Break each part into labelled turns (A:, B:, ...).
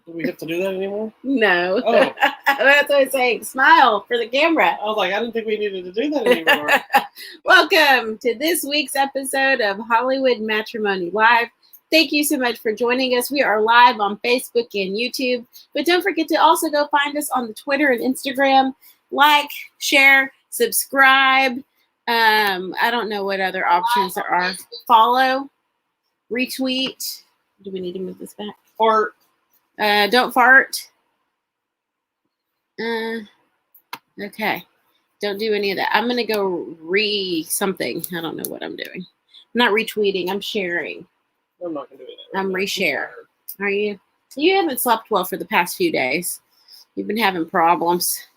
A: Do we have to do that anymore?
B: No.
A: Oh.
B: That's what I'm saying. Smile for the camera.
A: I was like, I didn't think we needed to do that anymore.
B: Welcome to this week's episode of Hollywood Matrimony Live. Thank you so much for joining us. We are live on Facebook and YouTube, but don't forget to also go find us on the Twitter and Instagram. Like, share, subscribe. I don't know what other options there are. Follow, retweet. Do we need to move this back?
A: Fart.
B: Don't fart. Okay. Don't do any of that. I'm going to go something. I don't know what I'm doing. I'm not retweeting. I'm sharing.
A: I'm not going to do that.
B: I'm reshare. Are you? You haven't slept well for the past few days. You've been having problems.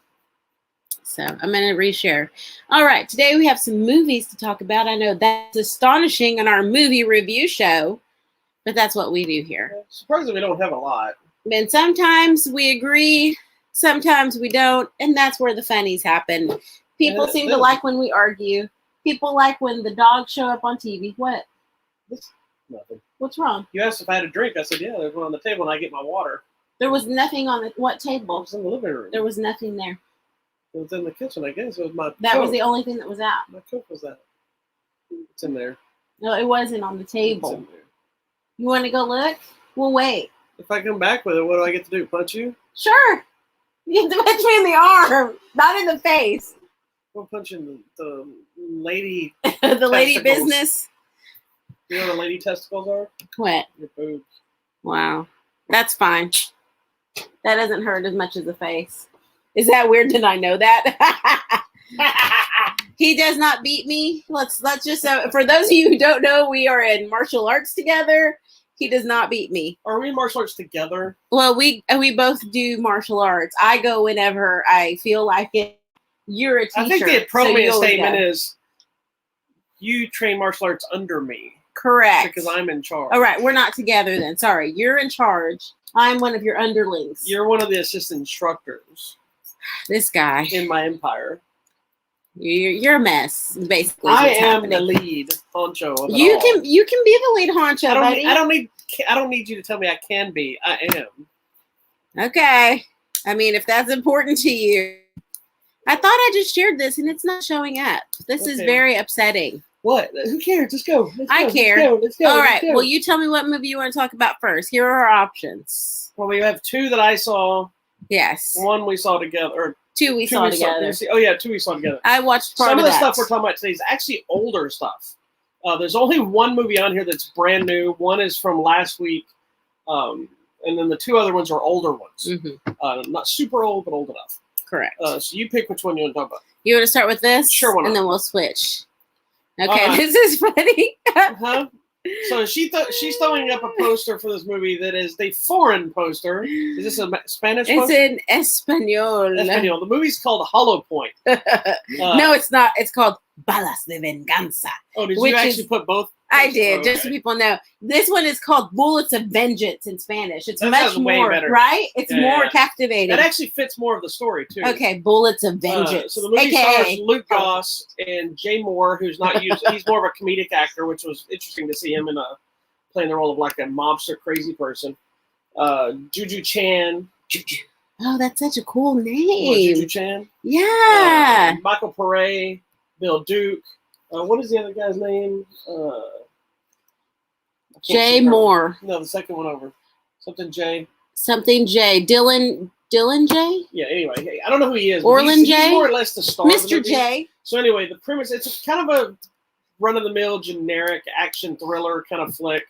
B: So I'm going to reshare. All right. Today we have some movies to talk about. I know that's astonishing on our movie review show, but that's what we do here.
A: Surprisingly, we don't have a lot.
B: And sometimes we agree, sometimes we don't, and that's where the funnies happen. People seem to like when we argue. People like when the dogs show up on TV. What?
A: Nothing.
B: What's wrong?
A: You asked if I had a drink. I said, yeah, there's one on the table, and I get my water.
B: There was nothing on what
A: It
B: table?
A: was in the living room.
B: There was nothing there.
A: It was in the kitchen, I guess. It was my
B: That
A: Coke.
B: was the only thing that was out.
A: My Coke was out. It's in there.
B: No, it wasn't on the
A: It's
B: table.
A: in there.
B: You want to go look? We'll wait.
A: If I come back with it, what do I get to do? Punch you?
B: Sure. You have to punch me in the arm, not in the face.
A: I'll punch in the lady.
B: The lady
A: testicles.
B: business.
A: You know what lady testicles are?
B: What?
A: Your boobs.
B: Wow. That's fine. That doesn't hurt as much as the face. Is that weird? Did I know that? He does not beat me. Let's just for those of you who don't know, we are in martial arts together. He does not beat me.
A: Are we in martial arts together?
B: Well, we both do martial arts. I go whenever I feel like it. You're a teacher.
A: I think the appropriate
B: so
A: statement is you train martial arts under me.
B: Correct.
A: Because I'm in charge.
B: All right, we're not together then. Sorry. You're in charge. I'm one of your underlings.
A: You're one of the assistant instructors
B: This guy.
A: in my empire.
B: You're a mess, basically.
A: I
B: what's
A: am
B: happening.
A: the lead honcho of it
B: You
A: all.
B: can be the lead honcho, buddy.
A: I don't need you to tell me I can be. I am.
B: Okay. I mean, if that's important to you. I thought I just shared this and it's not showing up. This is
A: Okay.
B: very upsetting.
A: What? Who cares? Let's go.
B: I care.
A: Let's go.
B: All
A: Let's
B: right.
A: go.
B: Well, you tell me what movie you want to talk about first. Here are our options.
A: Well, we have two that I saw.
B: Yes.
A: One we saw together. Or
B: Two we saw together.
A: Two we saw together.
B: I watched part
A: Some of the
B: that.
A: stuff we're talking about today is actually older stuff. There's only one movie on here that's brand new. One is from last week. And then the two other ones are older ones.
B: Mm-hmm.
A: Not super old, but old enough.
B: Correct.
A: So you pick which one you want to talk about.
B: You want to start with this?
A: Sure, why not?
B: And then we'll switch. Okay, this is funny.
A: Uh-huh. So she's throwing up a poster for this movie that is the foreign poster. Is this a Spanish
B: It's
A: poster?
B: in Espanol.
A: Espanol. The movie's called Hollow Point.
B: No, it's not. It's called Balas de Venganza.
A: Oh, did
B: which
A: you actually
B: is-
A: put both?
B: I did,
A: Okay.
B: just so people know. This one is called Bullets of Vengeance in Spanish. It's
A: That
B: much
A: sounds way
B: more,
A: better.
B: right? It's
A: Yeah,
B: more
A: yeah.
B: captivating.
A: That actually fits more of the story, too.
B: Okay, Bullets of Vengeance.
A: So the movie
B: AKA.
A: stars Luke Goss and Jay Moore, who's not used. He's more of a comedic actor, which was interesting to see him in playing the role of like a mobster crazy person. Juju Chan.
B: Oh, that's such a cool
A: Juju
B: name.
A: Chan.
B: Yeah.
A: Michael Pare, Bill Duke. What is the other guy's name?
B: Jay Moore.
A: No, the second one over. Something Jay.
B: Something J. Dylan J?
A: Yeah, anyway, I don't know who he is.
B: Orland
A: he's
B: J?
A: more or less the star of the
B: Mr.
A: movie.
B: J.
A: So anyway, the premise, it's kind of a run-of-the-mill, generic action thriller kind of flick.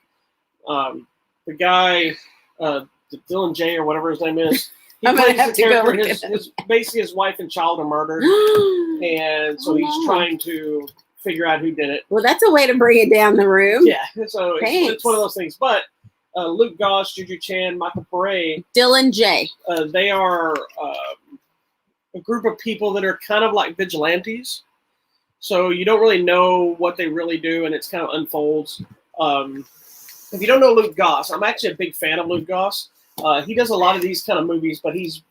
A: The guy, Dylan J or whatever his name is, he
B: I'm gonna
A: plays
B: have
A: the
B: to go
A: character.
B: look at
A: Basically, his wife and child are murdered, and so
B: Oh,
A: he's
B: no.
A: trying to figure out who did it.
B: Well, that's a way to bring it down the room.
A: Yeah, so it's one of those things. But Luke Goss, Juju Chan, Michael Pare,
B: Dylan J.
A: they are a group of people that are kind of like vigilantes. So you don't really know what they really do, and it's kind of unfolds. If you don't know Luke Goss, I'm actually a big fan of Luke Goss. He does a lot of these kind of movies, but his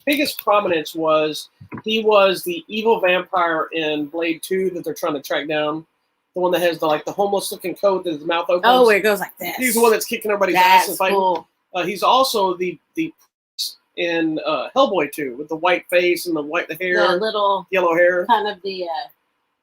A: biggest prominence was he was the evil vampire in Blade 2 that they're trying to track down. The one that has the homeless looking coat that his mouth opens.
B: Oh, where it goes like this.
A: He's the one that's kicking everybody's ass and
B: That's
A: fighting.
B: cool.
A: He's also the in Hellboy 2 with the white face and the hair,
B: the little
A: yellow hair,
B: kind of the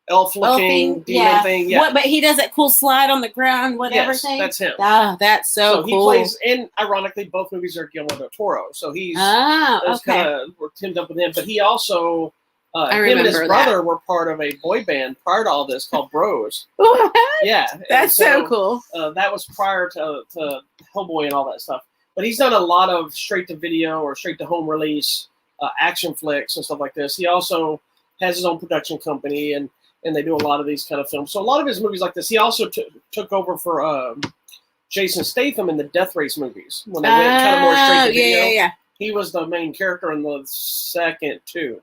A: elf-looking demon thing. Yeah,
B: but he does that cool slide on the ground, whatever thing.
A: That's him.
B: Oh, that's so cool.
A: He plays, and ironically, both movies are Guillermo del Toro, so he's we're teamed up with him. But he also, him and his brother were part of a boy band prior to all this called Bros.
B: What?
A: Yeah,
B: that's so cool.
A: That was prior to Hellboy and all that stuff. But he's done a lot of straight-to-video or straight-to-home release action flicks and stuff like this. He also has his own production company, and they do a lot of these kind of films. So a lot of his movies like this. He also took over for Jason Statham in the Death Race movies when they went kind of more straight-to-video.
B: Yeah.
A: He was the main character in the second two.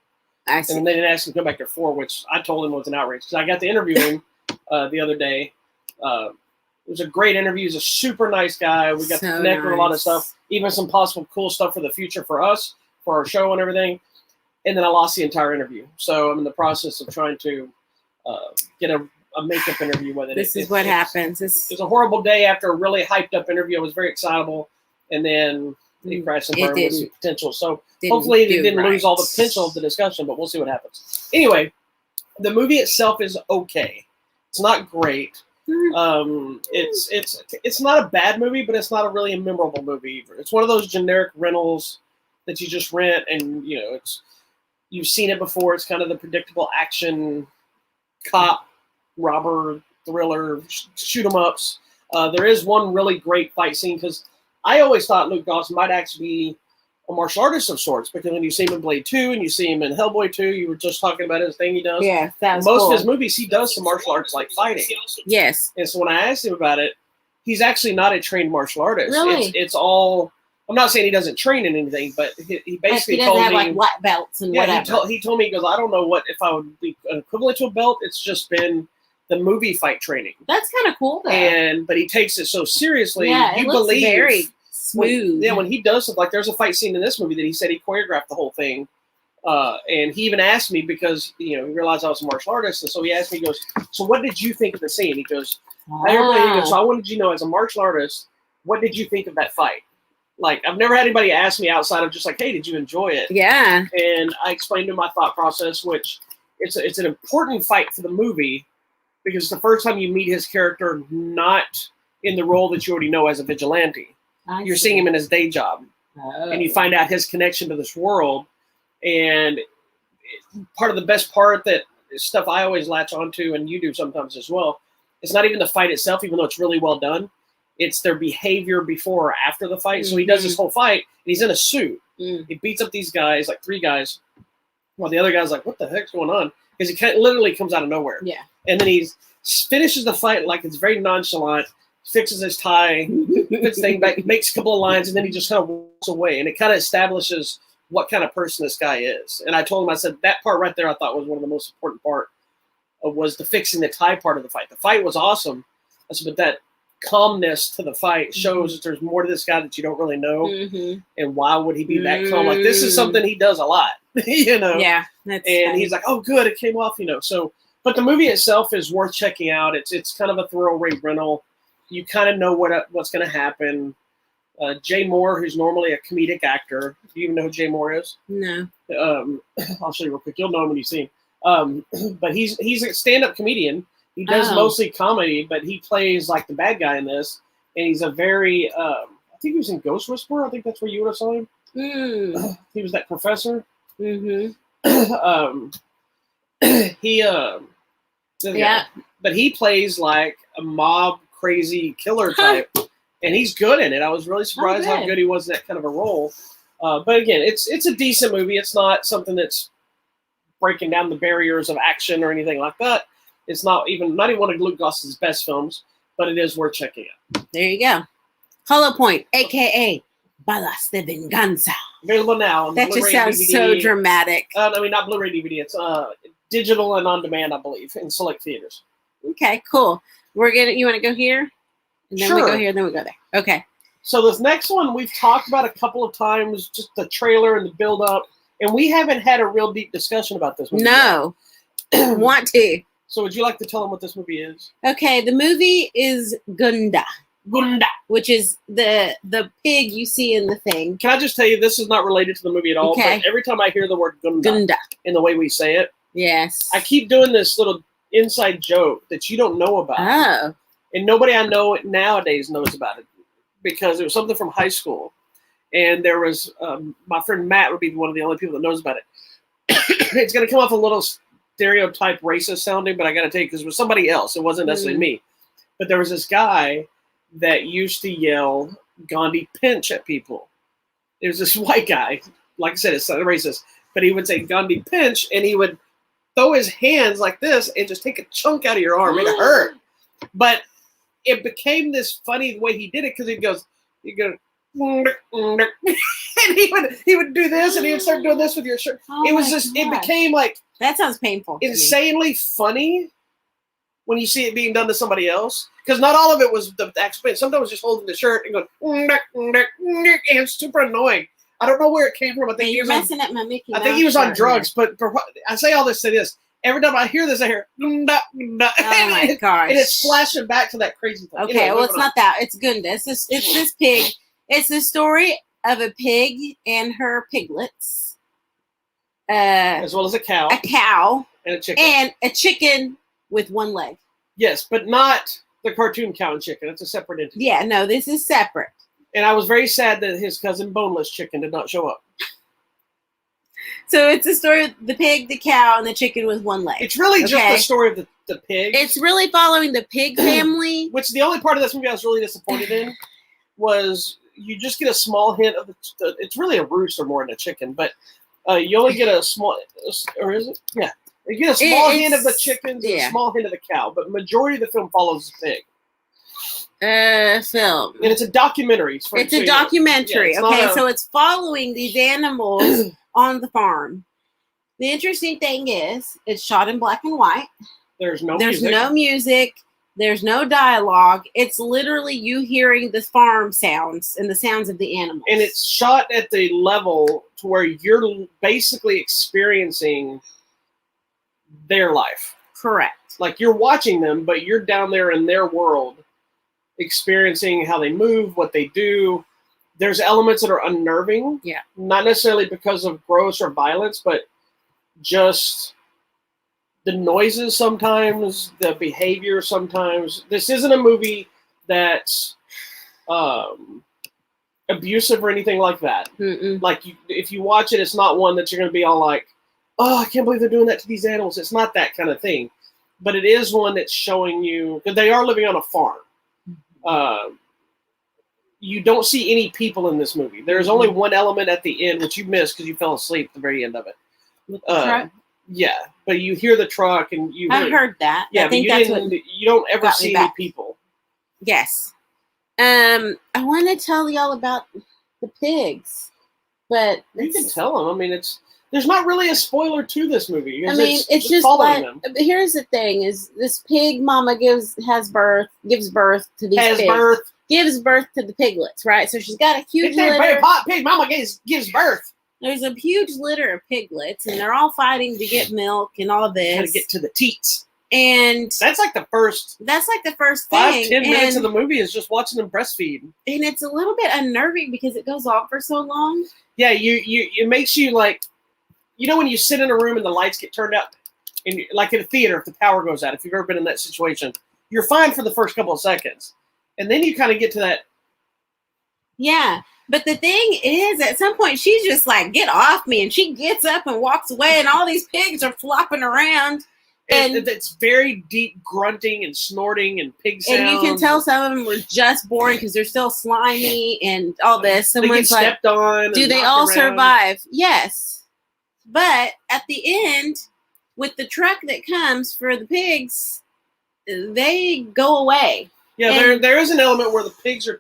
B: I see.
A: And they didn't ask him to come back to 4, which I told him was an outrage. Because I got to interview him the other day. It was a great interview. He's a super nice guy. We got to connect with a lot of stuff, even some possible cool stuff for the future for us, for our show and everything. And then I lost the entire interview. So I'm in the process of trying to get a makeup interview with it.
B: This is what happens.
A: It was a horrible day after a really hyped up interview. I was very excitable. And then it crashed and burned with some potential. So hopefully it didn't lose all the potential of the discussion, but we'll see what happens. Anyway, the movie itself is okay. It's not great. It's not a bad movie, but it's not a really memorable movie either. It's one of those generic rentals that you just rent, and you've seen it before. It's kind of the predictable action cop robber thriller shoot 'em ups. There is one really great fight scene because I always thought Luke Dawson might actually be a martial artist of sorts, because when you see him in Blade 2 and you see him in Hellboy 2, you were just talking about his thing he does.
B: Yeah, that's
A: most of his movies, he does some martial arts like fighting.
B: Yes.
A: And so when I asked him about it, he's actually not a trained martial artist.
B: Really?
A: It's all. I'm not saying he doesn't train in anything, but he basically
B: he doesn't
A: told
B: have
A: me
B: like white belts and whatever.
A: He told me, he goes, I don't know what if I would be an equivalent to a belt. It's just been the movie fight training.
B: That's kind of cool, though.
A: But he takes it so seriously.
B: Yeah,
A: you
B: it looks
A: believe
B: very smooth.
A: When he does something, like there's a fight scene in this movie that he said he choreographed the whole thing. And he even asked me because he realized I was a martial artist, and so he asked me, he goes, so what did you think of the scene? He goes, so I wanted you to know, as a martial artist, what did you think of that fight? Like, I've never had anybody ask me outside of just like, hey, did you enjoy it?
B: Yeah.
A: And I explained to him my thought process, which it's an important fight for the movie because it's the first time you meet his character not in the role that you already know as a vigilante. You're seeing him in his day job. And you find out his connection to this world. And part of the best part that is stuff I always latch onto, and you do sometimes as well, it's not even the fight itself, even though it's really well done. It's their behavior before or after the fight. So he does this whole fight, and he's in a suit. He beats up these guys, like 3 guys, while the other guy's like, what the heck's going on? Because he literally comes out of nowhere. Yeah. And then he finishes the fight like it's very nonchalant, fixes his tie, puts thing back, makes a couple of lines, and then he just kind of walks away. And it kind of establishes what kind of person this guy is. And I told him, I said, that part right there I thought was one of the most important part, was the fixing the tie part of the fight. The fight was awesome. I said, but that calmness to the fight shows that there's more to this guy that you don't really know. And why would he be that calm? Like, this is something he does a lot, Yeah. And he's like, oh, good, it came off, So, but the movie itself is worth checking out. It's kind of a throwaway rental. You kind of know what's going to happen. Jay Moore, who's normally a comedic actor. Do you even know who Jay Moore is? No. I'll show you real quick. You'll know him when you see him. But he's a stand-up comedian. He does mostly comedy, but he plays like the bad guy in this. And he's a very, I think he was in Ghost Whisperer. I think that's where you would have saw him. He was that professor. But he plays like a mob crazy killer type. And he's good in it. I was really surprised how good he was in that kind of a role. But again, it's a decent movie. It's not something that's breaking down the barriers of action or anything like that. It's not even one of Luke Dawson's best films, but it is worth checking out.
B: There you go. Hollow Point, a.k.a. Balas de Venganza.
A: Available now on
B: That
A: Blu-ray
B: just sounds
A: DVD.
B: so dramatic.
A: I mean, not Blu-ray DVD. It's digital and on demand, I believe, in select theaters.
B: Okay, cool. You want to go here? And then we
A: Sure.
B: go here, and then we go there. Okay.
A: So this next one we've talked about a couple of times, just the trailer and the build-up, and we haven't had a real deep discussion about this movie.
B: No. Want to.
A: So would you like to tell them what this movie is?
B: Okay, the movie is Gunda.
A: Gunda.
B: which is the pig you see in the thing.
A: Can I just tell you, this is not related to the movie at all,
B: Okay.
A: but every time I hear the word Gunda,
B: Gunda.
A: in the way we say it,
B: Yes.
A: I keep doing this little inside joke that you don't know about.
B: Oh.
A: And nobody I know nowadays knows about it because it was something from high school. And there was, my friend Matt would be one of the only people that knows about it. It's going to come off a little stereotype racist sounding, but I got to tell you, because it was somebody else. It wasn't necessarily me. But there was this guy that used to yell Gandhi pinch at people. There's this white guy, like I said, it's not racist, but he would say Gandhi pinch, and he would throw his hands like this and just take a chunk out of your arm. It hurt. But it became this funny way he did it, because he'd go, and he would do this, and he would start doing this with your shirt.
B: Oh
A: it was just,
B: God.
A: it became like
B: That sounds painful.
A: insanely funny when you see it being done to somebody else, because not all of it was the actual pain. Sometimes it was just holding the shirt and going, and it's super annoying. I don't know where it came from. I think
B: you're messing up my Mickey Mouse.
A: I think he was on drugs, but I say all this to this. Every time I hear this, I hear,
B: oh my gosh.
A: and it's flashing back to that crazy thing.
B: Okay, well, it's not that. It's Gunda. It's this pig. It's the story of a pig and her piglets.
A: As well as a cow.
B: A cow.
A: And a chicken.
B: And a chicken with one leg.
A: Yes, but not the cartoon cow and chicken. It's a separate entity.
B: Yeah, no, this is separate.
A: And I was very sad that his cousin Boneless Chicken did not show up.
B: So it's the story of the pig, the cow, and the chicken with one leg.
A: It's really just the story of the pig.
B: It's really following the pig family.
A: Which the only part of this movie I was really disappointed in was you just get a small hint of it's really a rooster more than a chicken, but you only get a small, or is it? Yeah. You get a small hint of the chickens and a small hint of the cow, but majority of the film follows the pig.
B: Film.
A: And it's a documentary.
B: It's a documentary. So it's following these animals on the farm. The interesting thing is, it's shot in black and white.
A: There's no
B: music. There's no dialogue. It's literally you hearing the farm sounds and the sounds of the animals. And
A: it's shot at the level to where you're basically experiencing their life.
B: Correct.
A: Like you're watching them, but you're down there in their world, experiencing how they move, what they do. There's elements that are unnerving.
B: Yeah.
A: Not necessarily because of gross or violence, but just the noises sometimes, the behavior sometimes. This isn't a movie that's abusive or anything like that.
B: Mm-mm.
A: Like, if you watch it, it's not one that you're going to be all like, oh, I can't believe they're doing that to these animals. It's not that kind of thing. But it is one that's showing you, because they are living on a farm. You don't see any people in this movie. There's only one element at the end, which you missed because you fell asleep at the very end of it. Yeah, but you hear the truck and you.
B: I heard that.
A: Yeah,
B: I think
A: but you don't ever see any people.
B: Yes. I want to tell y'all about the pigs, but
A: you can tell them. I mean, there's not really a spoiler to this movie.
B: I mean, it's just like them. Here's the thing: is this pig mama gives birth to these pigs. Gives birth to the piglets, right? So she's got a huge litter.
A: Pig mama gives birth.
B: There's a huge litter of piglets, and they're all fighting to get milk and all of this.
A: Got to get to the teats.
B: And
A: that's like the first.
B: That's like the first
A: 5-10 minutes of the movie is just watching them breastfeed.
B: And it's a little bit unnerving because it goes on for so long.
A: Yeah, it makes you like, when you sit in a room and the lights get turned up, and like in a theater, if the power goes out, if you've ever been in that situation, you're fine for the first couple of seconds. And then you kind of get to that.
B: Yeah. But the thing is, at some point, she's just like, get off me. And she gets up and walks away. And all these pigs are flopping around. And
A: it's very deep grunting and snorting and pig sounds.
B: And you can tell some of them were just born because they're still slimy and all this. Someone's
A: they get stepped on.
B: Do they all survive? Yes. But at the end, with the truck that comes for the pigs, they go away.
A: Yeah, there is an element where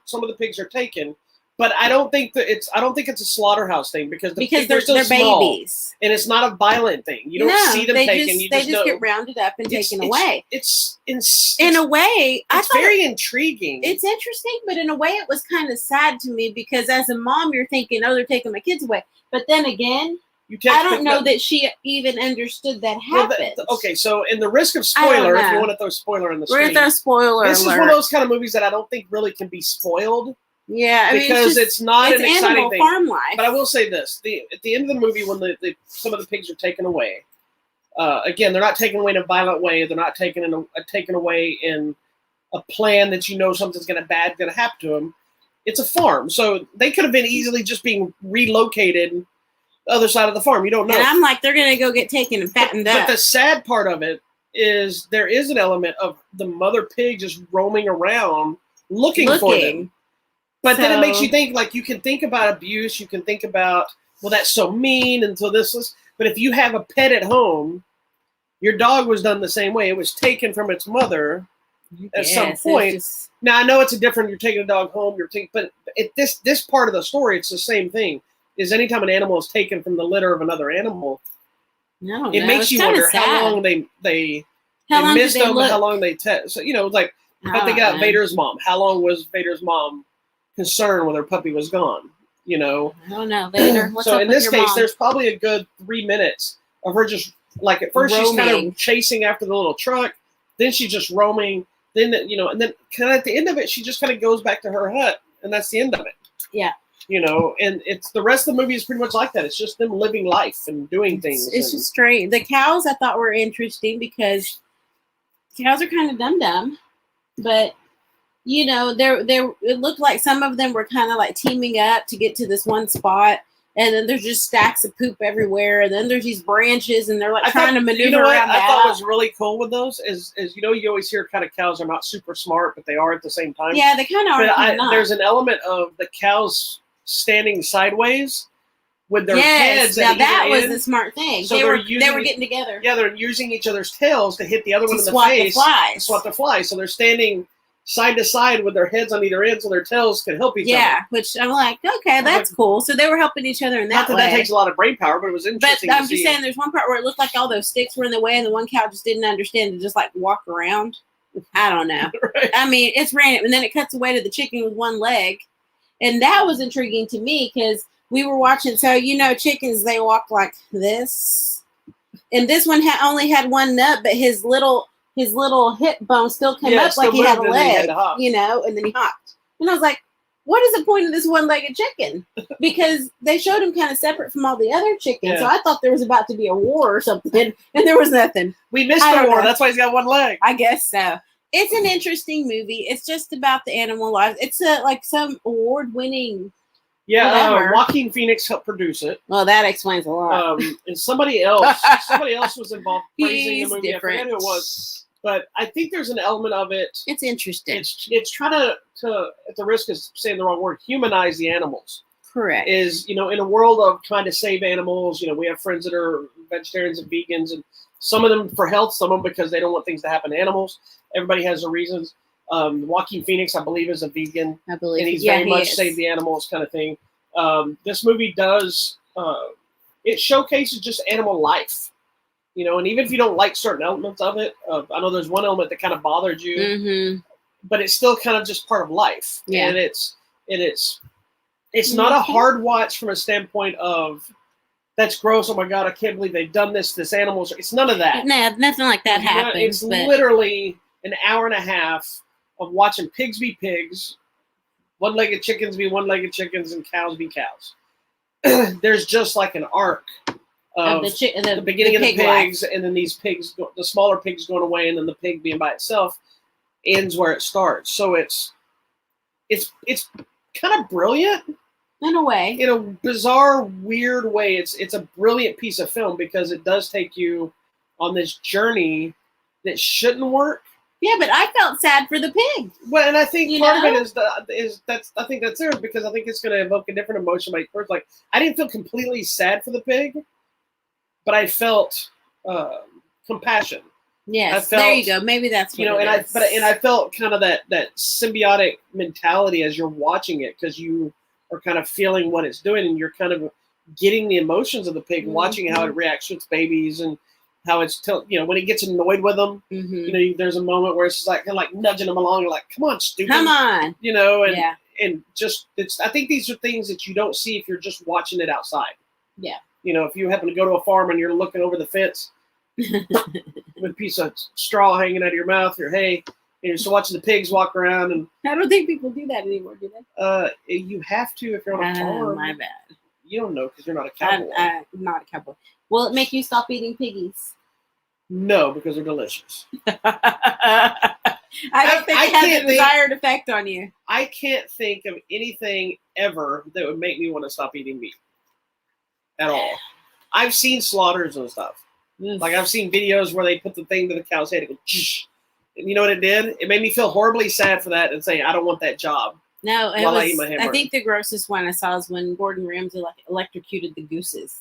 A: some of the pigs are taken, but I don't think it's a slaughterhouse thing because they're still small, babies, and it's not a violent thing. You don't see them taken. They just get
B: rounded up and taken away.
A: It's
B: in a way,
A: it's very intriguing.
B: It's interesting, but in a way, it was kind of sad to me because as a mom, you're thinking, "Oh, they're taking my kids away," but then again, I don't know that she even understood that happened.
A: Okay, so in the risk of spoiler, if you want to throw spoiler in the screen,
B: we're going to spoiler
A: this
B: alert.
A: is one of those kind of movies that I don't think really can be spoiled.
B: Yeah, I mean,
A: because it's not an exciting thing.
B: Farm life.
A: But I will say this: at the end of the movie, when some of the pigs are taken away, again, they're not taken away in a violent way. They're not taken away in a plan that something's going to happen to them. It's a farm, so they could have been easily just being relocated the other side of the farm. You don't know.
B: And I'm like, they're going to go get taken and fattened up.
A: But the sad part of it is there is an element of the mother pig just roaming around looking for them. But then it makes you think, like, you can think about abuse. You can think about, well, that's so mean. And so but if you have a pet at home, your dog was done the same way. It was taken from its mother at some point. Now, I know it's you're taking a dog home, but this part of the story, it's the same thing. Is anytime an animal is taken from the litter of another animal, it makes you wonder how long they missed them, how long they so like if I think about Vader's mom, how long was Vader's mom concerned when her puppy was gone? I
B: don't know, Vader.
A: So in this case, there's probably a good 3 minutes of her just like at first roaming. She's kind of chasing after the little truck, then she's just roaming, then and then kind of at the end of it, she just kind of goes back to her hut, and that's the end of it.
B: Yeah.
A: And it's the rest of the movie is pretty much like that. It's just them living life and doing things.
B: It's just strange. The cows I thought were interesting because cows are kind of dumb, but it looked like some of them were kind of like teaming up to get to this one spot, and then there's just stacks of poop everywhere, and then there's these branches, and they're like trying to maneuver around that.
A: I thought was really cool with those is you always hear kind of cows are not super smart, but they are at the same time.
B: Yeah, they kind of are.
A: There's an element of the cows standing sideways with their heads.
B: Now that was the smart thing.
A: So
B: they were getting together.
A: Yeah, they're using each other's tails to hit the other one in the face. Swat the flies. So they're standing side to side with their heads on either end, so their tails can help each other.
B: Yeah, which I'm like, okay, that's cool. So they were helping each other in that way.
A: Not that takes a lot of brain power, but it was interesting.
B: But I'm just saying, there's one part where it looked like all those sticks were in the way, and the one cow just didn't understand to just like walk around. I don't know.
A: Right.
B: I mean, it's random, and then it cuts away to the chicken with one leg. And that was intriguing to me because we were watching. So, chickens, they walk like this. And this one only had one nut, but his little hip bone still came up like he had a leg, and then he hopped. And I was like, what is the point of this one-legged chicken? Because they showed him kind of separate from all the other chickens. Yeah. So I thought there was about to be a war or something, and there was nothing.
A: We missed the war. That's why he's got one leg.
B: I guess so. It's an interesting movie. It's just about the animal lives. It's like some award-winning.
A: Yeah, Joaquin Phoenix helped produce it.
B: Well, that explains a lot.
A: And somebody else was involved praising the movie.
B: Different.
A: I forget who it was, but I think there's an element of it.
B: It's interesting.
A: It's trying to at the risk of saying the wrong word, humanize the animals.
B: Correct.
A: Is in a world of trying to save animals, we have friends that are vegetarians and vegans, and some of them for health, some of them because they don't want things to happen to animals. Everybody has their reasons. Joaquin Phoenix, I believe, is a vegan.
B: I believe,
A: and he's very much save the animals kind of thing. This movie does it showcases just animal life, and even if you don't like certain elements of it, I know there's one element that kind of bothered you, but it's still kind of just part of life.
B: Yeah,
A: and it's not a hard watch from a standpoint of that's gross. Oh my God, I can't believe they've done this. This animals. It's none of that.
B: No, nothing like that happens.
A: It's literally an hour and a half of watching pigs be pigs, one-legged chickens be one-legged chickens, and cows be cows. There's just like an arc of the beginning of the pigs, and then these pigs, the smaller pigs going away, and then the pig being by itself ends where it starts. So it's kind of brilliant.
B: In a way.
A: In a bizarre, weird way, it's a brilliant piece of film because it does take you on this journey that shouldn't work.
B: Yeah, but I felt sad for the pig.
A: Well, and I think part of it I think that's there because I think it's going to evoke a different emotion. Like I didn't feel completely sad for the pig, but I felt compassion.
B: Yes, there you go. Maybe that's what
A: I felt kind of that symbiotic mentality as you're watching it because you are kind of feeling what it's doing and you're kind of getting the emotions of the pig, watching how it reacts to its babies and how it's when it gets annoyed with them. There's a moment where it's just like kind of like nudging them along, like come on, stupid,
B: come on,
A: and just I think these are things that you don't see if you're just watching it outside.
B: Yeah.
A: if you happen to go to a farm and you're looking over the fence with a piece of straw hanging out of your mouth or hay, and you're just watching the pigs walk around. And
B: I don't think people do that anymore, do they?
A: You have to if you're on a farm.
B: My bad.
A: You don't know because you're not a cowboy.
B: I'm not a cowboy. Will it make you stop eating piggies?
A: No, because they're delicious.
B: I don't think it has a desired effect on you.
A: I can't think of anything ever that would make me want to stop eating meat at all. I've seen slaughters and stuff. Like I've seen videos where they put the thing to the cow's head and go, shh. And you know what it did? It made me feel horribly sad for that and say, I don't want that job.
B: No, I think the grossest one I saw is when Gordon Ramsay electrocuted the gooses.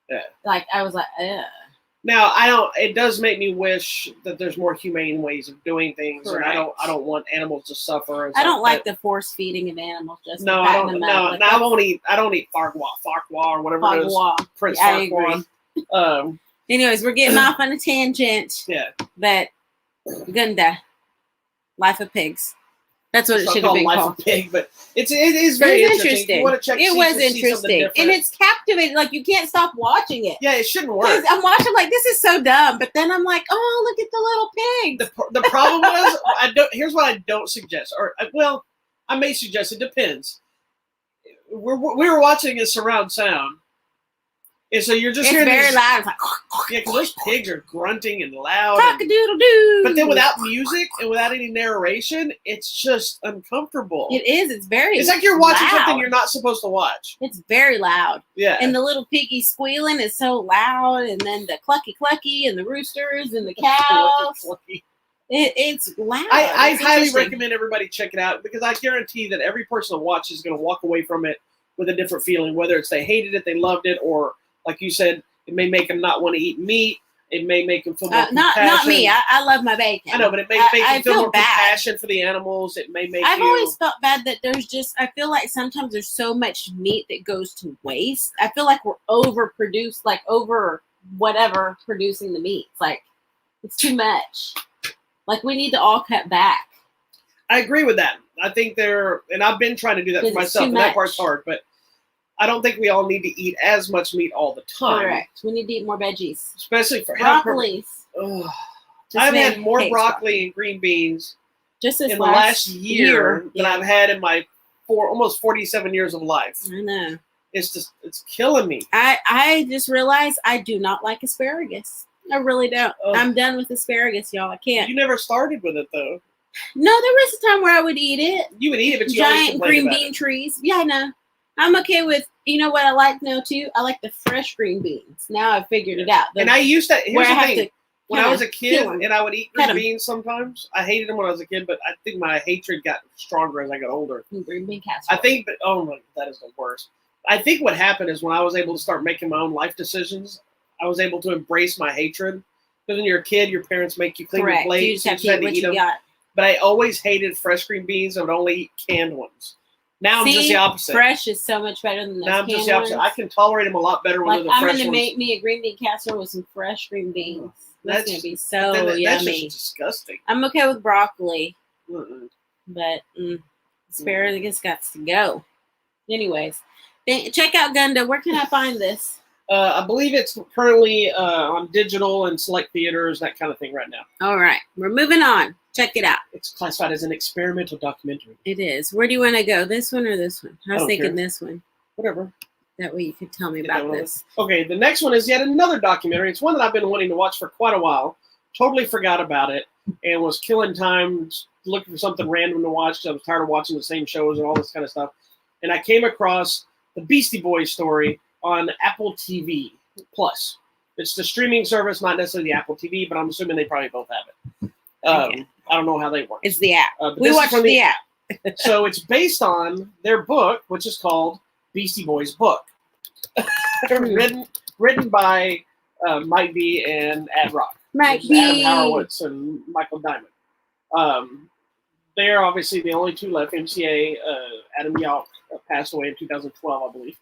A: Yeah.
B: Like I was like, ugh.
A: Now it does make me wish that there's more humane ways of doing things. Correct. And I don't want animals to suffer.
B: I don't like the force feeding of animals. Just
A: no, I don't. No, I don't eat farquhar or whatever it is. Prince Farquhar. I agree.
B: Anyways, we're getting off on a tangent.
A: Yeah.
B: But Gunda, Life of Pigs. That's what it should have been
A: Life
B: called.
A: Of Pig, but it is very interesting. You want to check?
B: It was interesting, and it's captivating. Like you can't stop watching it.
A: Yeah, it shouldn't work.
B: I'm watching like this is so dumb, but then I'm like, oh, look at the little pigs.
A: The problem was, here's what I don't suggest, or well, I may suggest. It depends. We were watching a surround sound. And so you're just hearing
B: very loud. It's like,
A: yeah, because those pigs are grunting and loud.
B: Cock-a-doodle-doo.
A: But then without music and without any narration, it's just uncomfortable.
B: It is. It's very
A: It's like you're watching
B: loud.
A: something you're not supposed to watch.
B: It's very loud.
A: Yeah.
B: And the little piggy squealing is so loud. And then the clucky and the roosters and the cows. It's loud.
A: I highly recommend everybody check it out because I guarantee that every person that watches is going to walk away from it with a different feeling, whether it's they hated it, they loved it, or like you said, it may make them not want to eat meat. It may make them feel more compassion.
B: Not me. I love my bacon.
A: I know, but it may make them feel more compassion for the animals. It may make
B: I've always felt bad that I feel like sometimes there's so much meat that goes to waste. I feel like we're overproduced, like over whatever producing the meat. It's like, it's too much. Like we need to all cut back.
A: I agree with that. I think and I've been trying to do that for myself, and that part's hard, but I don't think we all need to eat as much meat all the time.
B: Correct. We need to eat more veggies.
A: Especially for
B: broccoli.
A: I've had more broccoli and green beans
B: just in
A: the last year than I've had in my almost 47 years of life.
B: I know.
A: It's killing me.
B: I just realized I do not like asparagus. I really don't. I'm done with asparagus, y'all. I can't.
A: You never started with it, though.
B: No, there was a time where I would eat it.
A: You would eat it, but you
B: giant green bean trees. Yeah, I know. I'm okay with, you know what I like now too? I like the fresh green beans. Now I've figured it out.
A: And I used to, here's the thing. When I was a kid and I would eat green beans sometimes, I hated them when I was a kid, but I think my hatred got stronger as I got older.
B: Green bean casserole.
A: I think, that is the worst. I think what happened is when I was able to start making my own life decisions, I was able to embrace my hatred. Because when you're a kid, your parents make you clean your plate.
B: You just have to eat them.
A: But I always hated fresh green beans and would only eat canned ones. Now I'm just the opposite.
B: Fresh is so much better than those
A: now I'm just the opposite. I can tolerate them a lot better when they're the fresh ones.
B: I'm going to make me a green bean casserole with some fresh green beans. That's going to be so yummy.
A: That's just disgusting.
B: I'm okay with broccoli. But asparagus got to go. Anyways, check out Gunda. Where can I find this?
A: I believe it's currently on digital and select theaters, that kind of thing right now.
B: All right. We're moving on. Check it out.
A: It's classified as an experimental documentary.
B: It is. Where do you want to go? This one or this one? I was thinking this one.
A: Whatever.
B: That way you could tell me about this.
A: Okay, the next one is yet another documentary. It's one that I've been wanting to watch for quite a while. Totally forgot about it and was killing time looking for something random to watch because I was tired of watching the same shows and all this kind of stuff. And I came across the Beastie Boys story on Apple TV Plus. It's the streaming service, not necessarily the Apple TV, but I'm assuming they probably both have it. I don't know how they work.
B: It's the app. We watched the app.
A: So it's based on their book, which is called Beastie Boys Book. written by Mike B. and Ad Rock.
B: Mike B.
A: Adam Horowitz and Michael Diamond. They're obviously the only two left. MCA, Adam Yauch passed away in 2012, I believe.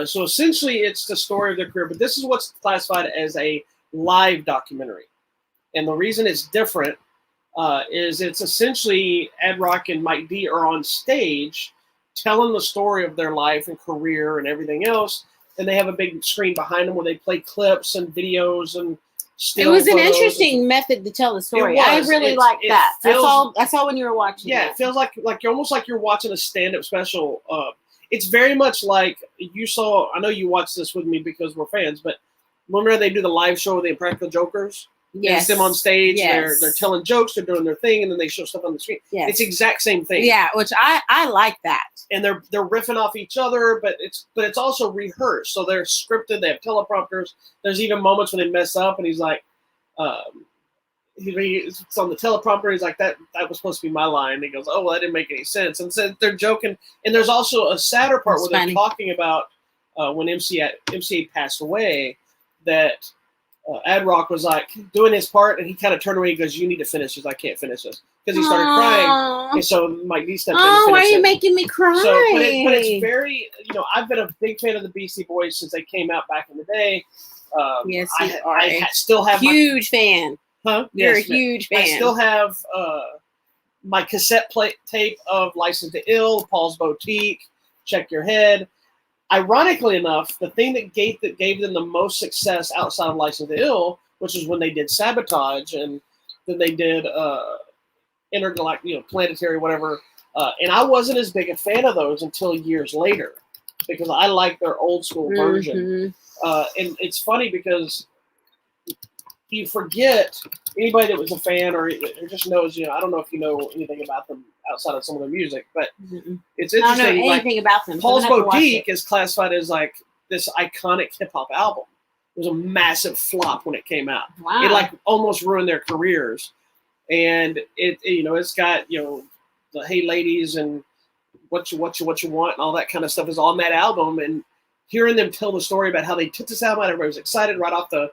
A: So essentially it's the story of their career, but this is what's classified as a live documentary. And the reason it's different is it's essentially Ad Rock and Mike D are on stage telling the story of their life and career and everything else, and they have a big screen behind them where they play clips and videos and.
B: It was an interesting method to tell the story. I really liked that. I saw when you were watching.
A: Yeah, it feels like you're almost like you're watching a stand-up special. It's very much like you saw. I know you watched this with me because we're fans, but remember they do the live show with the Impractical Jokers? Yes. It's them on stage. Yes. They're telling jokes. They're doing their thing, and then they show stuff on the screen. Yes. It's the exact same thing.
B: Yeah, which I like that.
A: And they're riffing off each other, but it's also rehearsed. So they're scripted. They have teleprompters. There's even moments when they mess up, and he's like, it's on the teleprompter. He's like, that was supposed to be my line. And he goes, oh, well, that didn't make any sense. And so they're joking. And there's also a sadder part where they're talking about when MCA passed away, that Ad Rock was like doing his part, and he kind of turned away and goes, you need to finish this. I can't finish this. Because he started crying. And so Mike D stepped in to finish
B: why are you making me cry?
A: So, but it's very, I've been a big fan of the Beastie Boys since they came out back in the day.
B: Yes,
A: I still have
B: huge fan.
A: Huh?
B: You're
A: yes,
B: a huge fan.
A: I still have my cassette tape of License to Ill, Paul's Boutique, Check Your Head. Ironically enough, the thing that gave them the most success outside of License to Ill, which is when they did Sabotage, and then they did Intergalactic, Planetary, whatever. And I wasn't as big a fan of those until years later, because I like their old school version. And it's funny because you forget anybody that was a fan or just knows, I don't know if you know anything about them outside of some of their music, but it's interesting. I don't know
B: anything about them.
A: Paul's Boutique is classified as like this iconic hip hop album. It was a massive flop when it came out.
B: Wow.
A: It like almost ruined their careers. And it's got, the Hey Ladies and what you want and all that kind of stuff is on that album. And hearing them tell the story about how they took this album out, everybody was excited right off the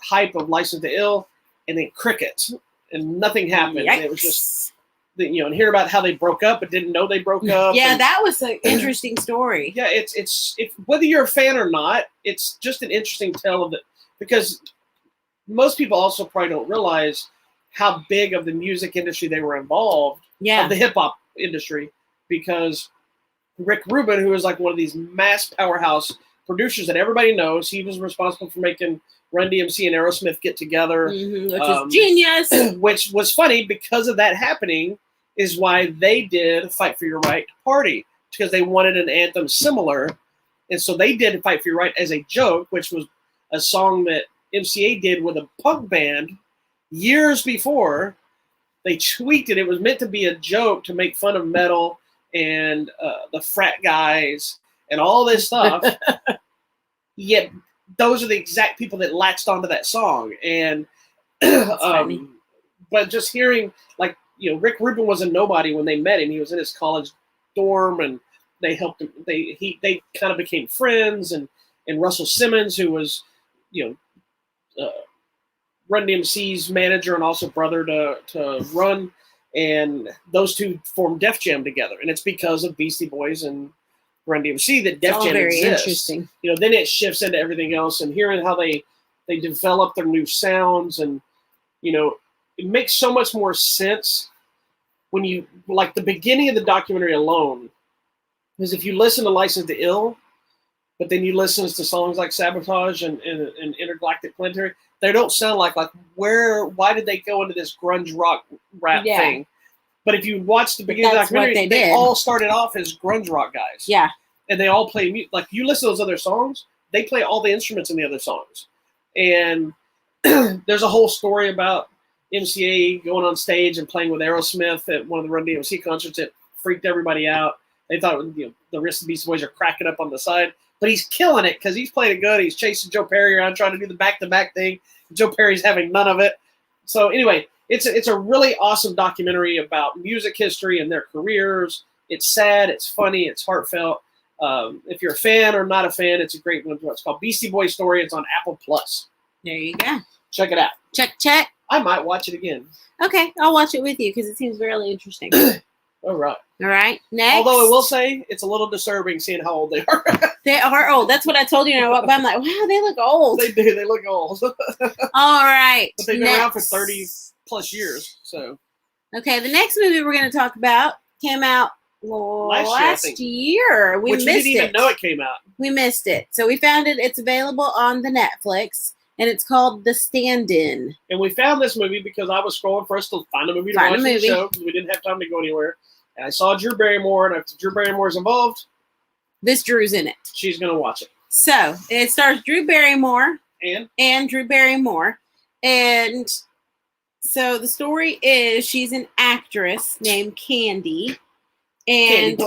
A: hype of License to Ill, and then crickets, and nothing happened. And it was just, and hear about how they broke up, but didn't know they broke up.
B: Yeah, that was an interesting story.
A: Yeah, it's whether you're a fan or not, it's just an interesting tale of it, because most people also probably don't realize how big of the music industry they were involved.
B: Yeah,
A: of the hip hop industry, because Rick Rubin, who is like one of these mass powerhouse producers that everybody knows, he was responsible for making Run DMC and Aerosmith get together,
B: which is genius.
A: Which was funny because of that happening, is why they did Fight for Your Right to Party, because they wanted an anthem similar, and so they did Fight for Your Right as a joke, which was a song that MCA did with a punk band years before. They tweaked it. It was meant to be a joke to make fun of metal and the frat guys and all this stuff. Yet those are the exact people that latched onto that song. And but just hearing, like, Rick Rubin was a nobody when they met him. He was in his college dorm, and they helped him. They kind of became friends. And Russell Simmons, who was Run DMC's manager and also brother to Run, and those two formed Def Jam together. And it's because of Beastie Boys and Run DMC that Def Jam
B: very
A: exists.
B: Interesting.
A: Then it shifts into everything else, and hearing how they develop their new sounds, and it makes so much more sense when you, like, the beginning of the documentary alone, because if you listen to License to Ill, but then you listen to songs like Sabotage and Intergalactic Planetary, they don't sound like why did they go into this grunge rock rap thing? But if you watch the beginning of the documentary, they all started off as grunge rock guys.
B: Yeah.
A: And they all play music. Like, you listen to those other songs, they play all the instruments in the other songs. And there's a whole story about MCA going on stage and playing with Aerosmith at one of the Run DMC concerts that freaked everybody out. They thought the rest of the Beastie Boys are cracking up on the side. But he's killing it because he's playing it good. He's chasing Joe Perry around trying to do the back-to-back thing. Joe Perry's having none of it. So anyway, it's a really awesome documentary about music history and their careers. It's sad, it's funny, it's heartfelt. If you're a fan or not a fan, it's a great one. It's called Beastie Boy Story. It's on Apple Plus.
B: There you go.
A: Check it out.
B: Check.
A: I might watch it again.
B: Okay, I'll watch it with you because it seems really interesting.
A: All right.
B: Next.
A: Although I will say it's a little disturbing seeing how old they are.
B: They are old. That's what I told you. But I'm like, wow, they look old.
A: They do. They look old.
B: All right.
A: But they've been around for 30 plus years. So.
B: Okay, the next movie we're going to talk about came out last year. We
A: Which
B: missed
A: we didn't even know it came out.
B: We missed it. So we found it. It's available on the Netflix, and it's called The Stand-In.
A: And we found this movie because I was scrolling for us to find a movie to watch the show because we didn't have time to go anywhere. And I saw Drew Barrymore, and if Drew Barrymore's involved,
B: this Drew's in it.
A: She's going to watch it.
B: So it stars Drew Barrymore
A: and
B: Drew Barrymore. And so the story is she's an actress named Candy. And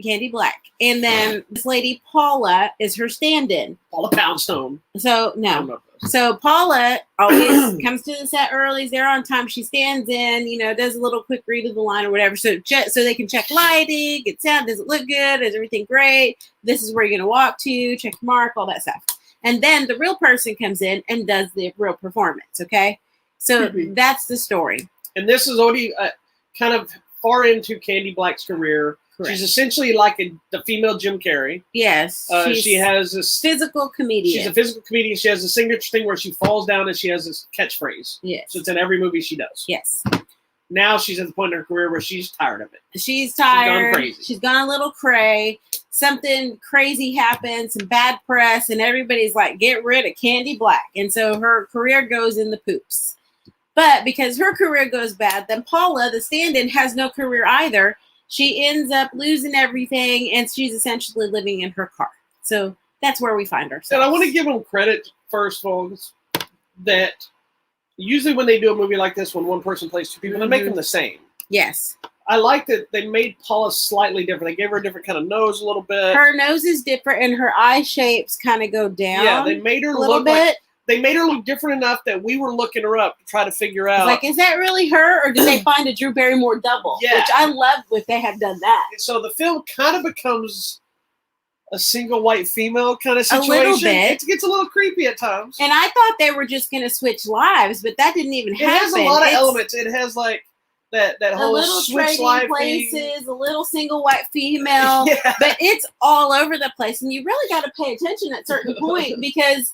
B: Candy Black. And then this lady, Paula, is her stand-in.
A: Paula Poundstone.
B: So, no. So Paula always comes to the set early. Is there on time. She stands in, does a little quick read of the line or whatever. So they can check lighting, get sound. Does it look good? Is everything great? This is where you're going to walk to, check mark, all that stuff. And then the real person comes in and does the real performance, okay? So that's the story.
A: And this is already kind of far into Candy Black's career. Correct. She's essentially like the female Jim Carrey.
B: Yes.
A: She has this
B: physical comedian.
A: She's a physical comedian. She has a signature thing where she falls down and she has this catchphrase.
B: Yes.
A: So it's in every movie she does.
B: Yes.
A: Now she's at the point in her career where she's tired of it.
B: She's tired.
A: She's gone crazy.
B: She's gone a little cray. Something crazy happened, some bad press, and everybody's like, get rid of Candy Black. And so her career goes in the poops. But because her career goes bad, then Paula, the stand-in, has no career either. She ends up losing everything, and she's essentially living in her car. So that's where we find ourselves.
A: And I want to give them credit, first, folks, that usually when they do a movie like this, when one person plays two people, they make them the same.
B: Yes.
A: I like that they made Paula slightly different. They gave her a different kind of nose a little bit.
B: Her nose is different, and her eye shapes kind of go down.
A: Yeah, they made her
B: a little
A: look
B: bit.
A: Like, they made her look different enough that we were looking her up to try to figure out.
B: Like, is that really her, or did they find a Drew Barrymore double?
A: Yeah.
B: Which I love if they had done that.
A: So the film kind of becomes a single white female kind of situation.
B: A little bit.
A: It gets a little creepy at times.
B: And I thought they were just going to switch lives, but that didn't even happen.
A: It has a lot of elements. It has like that whole
B: little
A: switch life
B: places,
A: thing.
B: a little single white female,
A: Yeah.
B: But it's all over the place, and you really got to pay attention at a certain point because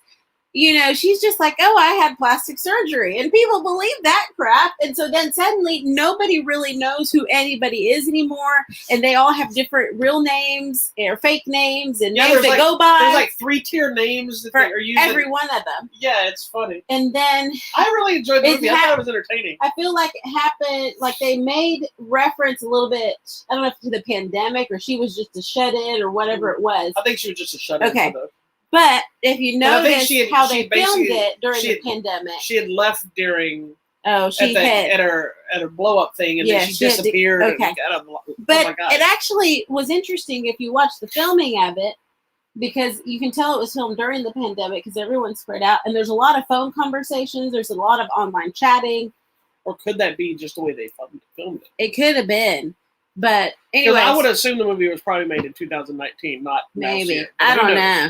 B: she's just like, oh, I had plastic surgery, and people believe that crap, and so then suddenly nobody really knows who anybody is anymore, and they all have different real names or fake names and names that go by.
A: There's like 3-tier names that they are using.
B: Every one of them.
A: Yeah, it's funny.
B: And then
A: I really enjoyed the movie. I thought it was entertaining.
B: I feel like it happened, like they made reference a little bit, I don't know if to the pandemic or she was just a shut-in or whatever it was.
A: I think she was just a shut-in.
B: Okay. But if you notice how they filmed it during the pandemic.
A: She had left during
B: at
A: her blow up thing, and then she disappeared.
B: Okay. But it actually was interesting if you watch the filming of it, because you can tell it was filmed during the pandemic because everyone's spread out, and there's a lot of phone conversations. There's a lot of online chatting.
A: Or could that be just the way they filmed it?
B: It could have been. But anyway,
A: I would assume the movie was probably made in 2019, not
B: maybe. I don't know.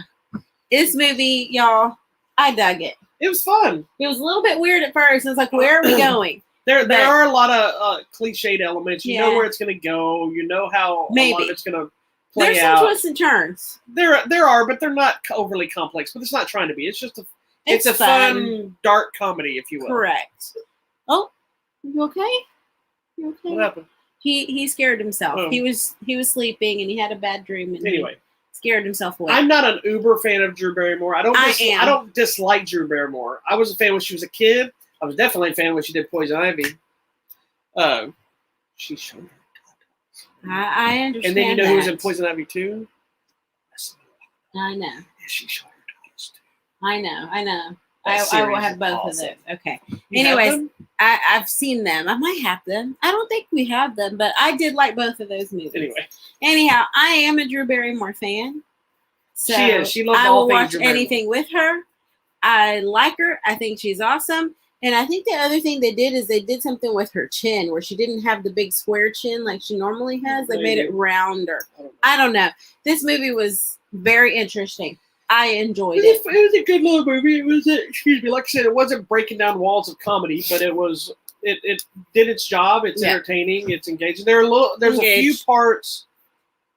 B: This movie, y'all, I dug it.
A: It was fun.
B: It was a little bit weird at first. It was like, where are we going?
A: There are a lot of cliched elements. You know where it's going to go. You know how a lot of it's going to play out.
B: There's some twists and turns.
A: There are, but they're not overly complex. But it's not trying to be. It's just it's a fun, dark comedy, if you will.
B: Correct. Oh, you okay? You okay?
A: What happened?
B: He scared himself.
A: Oh.
B: He was sleeping and he had a bad dream. And
A: anyway.
B: Scared himself away.
A: I'm not an uber fan of Drew Barrymore. I don't dislike Drew Barrymore. I was a fan when she was a kid. I was definitely a fan when she did Poison Ivy. She showed her.
B: I understand.
A: And then who was in Poison Ivy too?
B: I know.
A: Yeah, she showed her titles too.
B: I know. I will have both of those. Okay.
A: You
B: anyways, I've seen them. I might have them. I don't think we have them, but I did like both of those movies.
A: Anyway.
B: Anyhow, I am a Drew Barrymore fan. So
A: she is. She loves
B: I
A: all
B: will
A: things
B: watch anything with her. I like her. I think she's awesome. And I think the other thing they did is they did something with her chin where she didn't have the big square chin like she normally has. They made it rounder. I don't know. This movie was very interesting. I enjoyed it.
A: It was a good little movie. It was, like I said, it wasn't breaking down walls of comedy, but it was. It did its job. It's entertaining. It's engaging. There's a few parts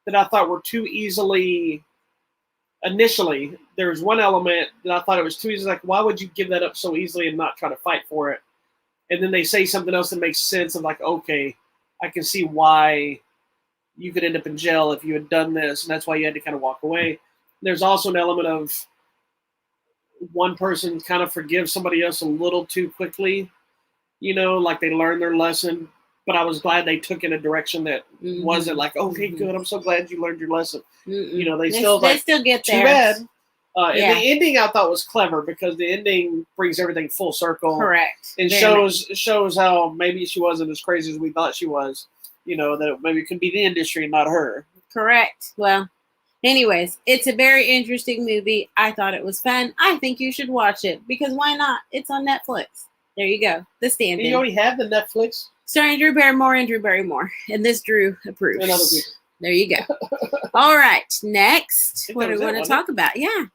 A: that I thought were too easily. Initially, there was one element that I thought it was too easy. Like, why would you give that up so easily and not try to fight for it? And then they say something else that makes sense. I'm like, okay, I can see why you could end up in jail if you had done this, and that's why you had to kind of walk away. there's also an element of one person kind of forgives somebody else a little too quickly, like they learned their lesson. But I was glad they took in a direction that wasn't like, okay, good, I'm so glad you learned your lesson. They still
B: get
A: too
B: there.
A: Bad. And the ending I thought was clever because the ending brings everything full circle.
B: Correct.
A: And shows how maybe she wasn't as crazy as we thought she was. That maybe it could be the industry, not her.
B: Correct. Well, anyways, it's a very interesting movie. I thought it was fun. I think you should watch it because why not? It's on Netflix. There you go. The Stand-In.
A: You already have the Netflix?
B: Starring Drew Barrymore. And this Drew approves.
A: And other people.
B: There you go. All right. Next. What do we want to talk about? Yeah.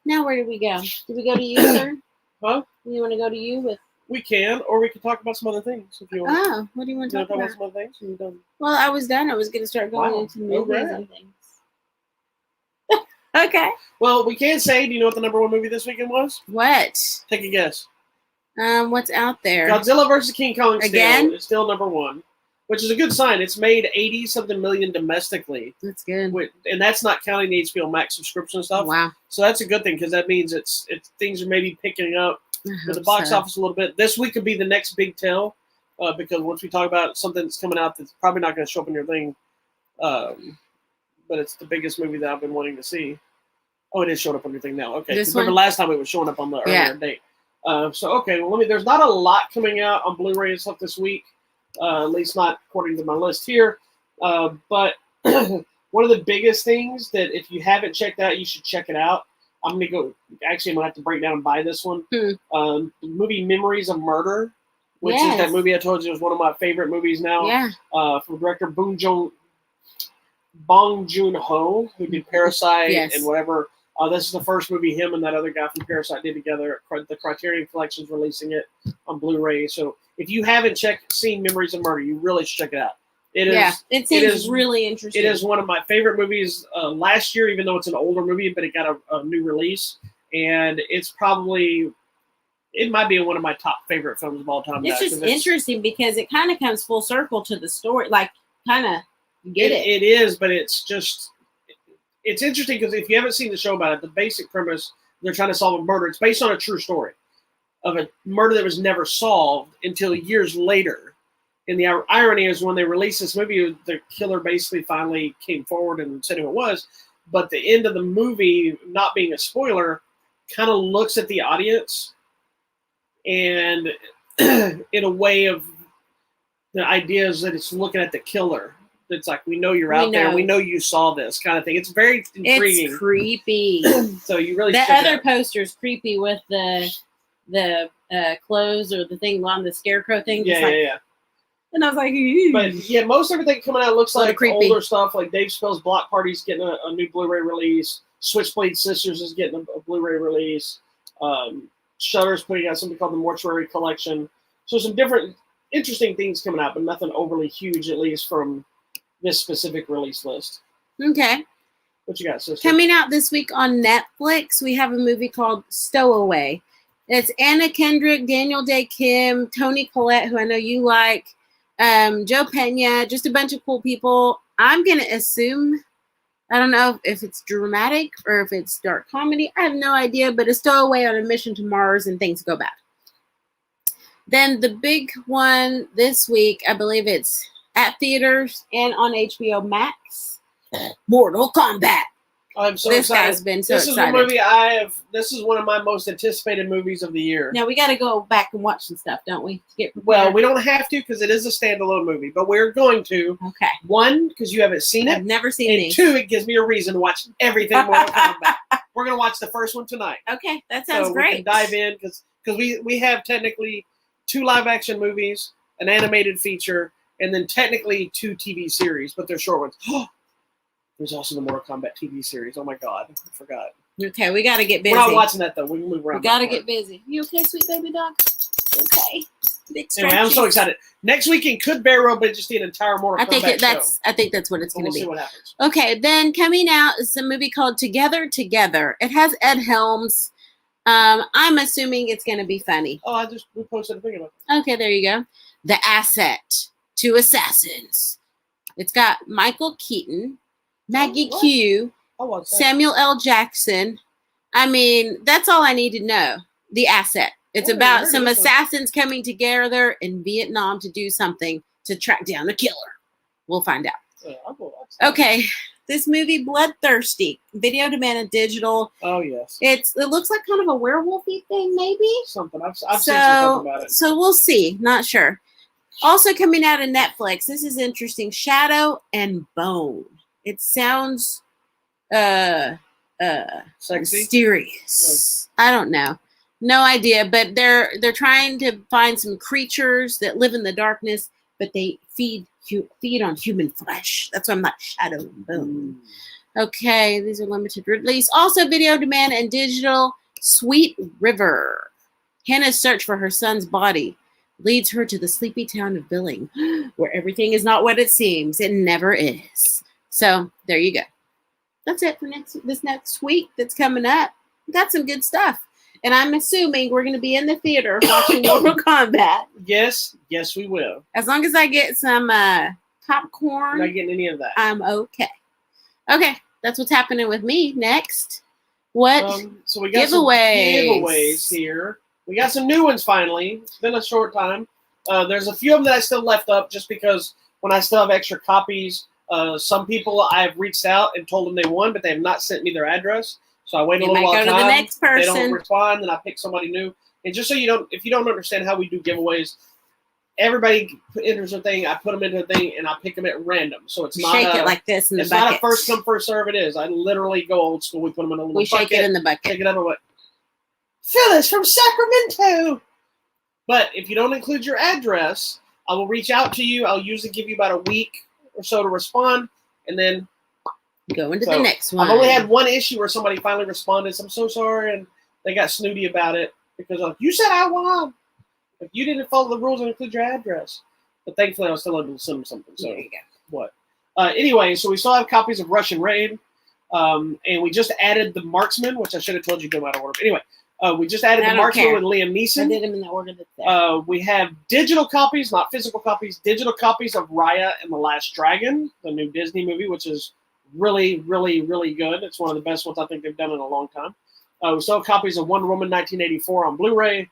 B: Now where did we go? Did we go to you, sir?
A: Huh?
B: You want to go to you with?
A: We can, or we can talk about some other things if you want.
B: Oh, what do you want to talk about?
A: Some other things? You done?
B: Well, I was done. I was going to start going into movies and things. Okay.
A: Well, we can say, do you know what the number one movie this weekend was?
B: What?
A: Take a guess.
B: What's out there?
A: Godzilla vs. King Kong
B: Again?
A: It's still number one, which is a good sign. It's made 80-something million domestically.
B: That's good.
A: And that's not counting the HBO Max subscription stuff.
B: Wow.
A: So that's a good thing because that means it's things are maybe picking up with the box office a little bit. This week could be the next big tell because once we talk about something that's coming out that's probably not going to show up in your thing, but it's the biggest movie that I've been wanting to see. Oh, it is showing up on your thing now. Okay. Remember last time it was showing up on the earlier date. There's not a lot coming out on Blu-ray and stuff this week, at least not according to my list here. But one of the biggest things that if you haven't checked out, you should check it out. I'm going to have to break down and buy this one. The movie Memories of Murder, which is that movie I told you was one of my favorite movies now.
B: Yeah.
A: From director Bong Joon-ho, who did Parasite and whatever. This is the first movie him and that other guy from Parasite did together. The Criterion Collection's releasing it on Blu-ray. So if you haven't seen Memories of Murder, you really should check it out.
B: It seems really interesting.
A: It is one of my favorite movies last year, even though it's an older movie, but it got a new release. And it might be one of my top favorite films of all time.
B: It's just interesting because it kind of comes full circle to the story. Like, kind of get it.
A: It is, but it's interesting because if you haven't seen the show about it, the basic premise, they're trying to solve a murder. It's based on a true story of a murder that was never solved until years later. And the irony is when they released this movie, the killer basically finally came forward and said who it was. But the end of the movie, not being a spoiler, kind of looks at the audience and in a way of the idea is that it's looking at the killer. It's like, we know you're out there. We know you saw this kind of thing. It's very intriguing.
B: It's creepy.
A: So you really
B: the other poster's creepy with the clothes or the thing on the scarecrow thing.
A: Yeah.
B: And I was like, ew.
A: But most everything coming out looks like
B: creepy.
A: Older stuff. Like Dave Chappelle's Block Party's getting a new Blu-ray release. Switchblade Sisters is getting a Blu-ray release. Shudder's putting out something called the Mortuary Collection. So some different interesting things coming out, but nothing overly huge, at least from this specific release list.
B: Okay.
A: What you got, sister?
B: Coming out this week on Netflix, we have a movie called Stowaway. It's Anna Kendrick, Daniel Day Kim, Toni Collette, who I know you like, Joe Pena, just a bunch of cool people. I'm going to assume, I don't know if it's dramatic or if it's dark comedy. I have no idea, but a stowaway on a mission to Mars and things go bad. Then the big one this week, I believe it's at theaters and on HBO Max, Mortal Kombat.
A: I'm so
B: this
A: excited.
B: Guy's been so excited.
A: This is a movie this is one of my most anticipated movies of the year.
B: Now we got to go back and watch some stuff, don't we? To get prepared?
A: Well, we don't have to because it is a standalone movie, but we're going to.
B: Okay.
A: One, because you haven't seen it.
B: I've never seen
A: it. And
B: these.
A: two, it gives me a reason to watch everything Mortal Kombat. We're going to watch the first one tonight.
B: Okay, that sounds
A: so
B: great.
A: We can dive in because we have technically 2 live-action movies, an animated feature, and then technically 2 TV series, but they're short ones. There's also the Mortal Kombat TV series. Oh my God, I forgot.
B: Okay, we got to get busy.
A: We're not watching that though. We can move around.
B: We got to get busy. You okay, sweet baby dog? Okay. Big
A: anyway, I'm so excited. Next weekend could very well be just an entire Mortal Kombat show.
B: I think that's what it's going to be.
A: We'll see what happens.
B: Okay, then coming out is a movie called Together. It has Ed Helms. I'm assuming it's going to be funny.
A: Oh, we posted a thing about it.
B: Okay, there you go. The Asset, 2 Assassins. It's got Michael Keaton, Maggie Q,
A: I'll watch that.
B: Samuel L. Jackson. I mean, that's all I need to know. The Asset. It's about some assassins coming together in Vietnam to do something to track down the killer. We'll find out.
A: Yeah, I'll go watch that.
B: Okay. This movie, Bloodthirsty, video demand and digital.
A: Oh yes.
B: It looks like kind of a werewolfy thing, maybe.
A: Something I've seen something about it.
B: So we'll see. Not sure. Also coming out of Netflix. This is interesting. Shadow and Bone. It sounds
A: Sexy.
B: mysterious. I don't know. No idea. But they're trying to find some creatures that live in the darkness, but they feed on human flesh. That's why I'm not Shadow and Bone. Okay, these are limited release. Also video demand and digital. Sweet River. Hannah's search for her son's body leads her to the sleepy town of Billing, where everything is not what it seems. It never is. So there you go. That's it for this next week that's coming up. Got some good stuff. And I'm assuming we're going to be in the theater watching Mortal Kombat.
A: Yes, we will.
B: As long as I get some popcorn.
A: Not getting any of that.
B: I'm okay. Okay, that's what's happening with me. Next. What
A: so we got giveaways here. We got some new ones finally. It's been a short time. There's a few of them that I still left up just because when I still have extra copies, some people I've reached out and told them they won, but they have not sent me their address. So I wait a little while.
B: Go to the next person.
A: If they don't respond, then I pick somebody new. And just so if you don't understand how we do giveaways, everybody enters a thing. I put them into a thing, and I pick them at random. So it's not
B: shake it like this in the bucket.
A: It's not a first come first serve. It is. I literally go old school. We put them in a little bucket.
B: We shake it in the bucket.
A: Take it up and what? Phyllis from Sacramento. But if you don't include your address, I will reach out to you. I'll usually give you about a week or so to respond, and then
B: go into the next one.
A: I've only had one issue where somebody finally responded. So I'm so sorry, and they got snooty about it because you said I won. If you didn't follow the rules and include your address, but thankfully I was still able to send them something. So
B: there you go.
A: What? Anyway, so we still have copies of Russian Raid, and we just added the Marksman, which I should have told you to go out of order. But anyway. We just added the Marksman with Liam Neeson.
B: I did them in the order that's there.
A: We have digital copies, not physical copies, digital copies of Raya and the Last Dragon, the new Disney movie, which is really, really, really good. It's one of the best ones I think they've done in a long time. We still have copies of Wonder Woman 1984 on Blu-ray,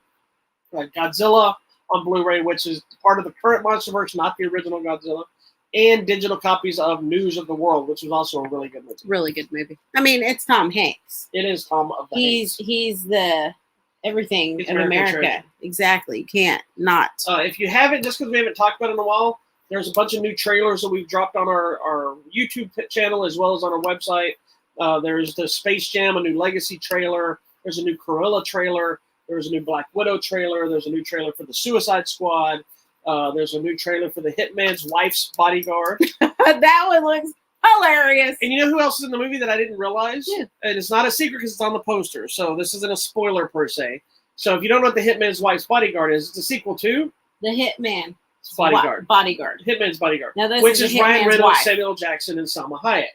A: Godzilla on Blu-ray, which is part of the current MonsterVerse, not the original Godzilla, and digital copies of News of the World, which was also a really good movie.
B: Really good movie. I mean, it's Tom Hanks.
A: It is Tom of the Hanks.
B: He's the everything in America. Exactly. You can't not.
A: If you haven't, just because we haven't talked about it in a while, there's a bunch of new trailers that we've dropped on our YouTube channel as well as on our website. There's the Space Jam, a new Legacy trailer. There's a new Cruella trailer. There's a new Black Widow trailer. There's a new trailer for the Suicide Squad. There's a new trailer for the Hitman's Wife's Bodyguard.
B: That one looks hilarious.
A: And you know who else is in the movie that I didn't realize?
B: Yeah.
A: And it's not a secret because it's on the poster, so this isn't a spoiler per se. So if you don't know what the Hitman's Wife's Bodyguard is, it's a sequel to
B: The Hitman's
A: Bodyguard.
B: Hitman's
A: Bodyguard.
B: Now,
A: which is Ryan Reynolds,
B: wife.
A: Samuel L. Jackson, and Salma Hayek.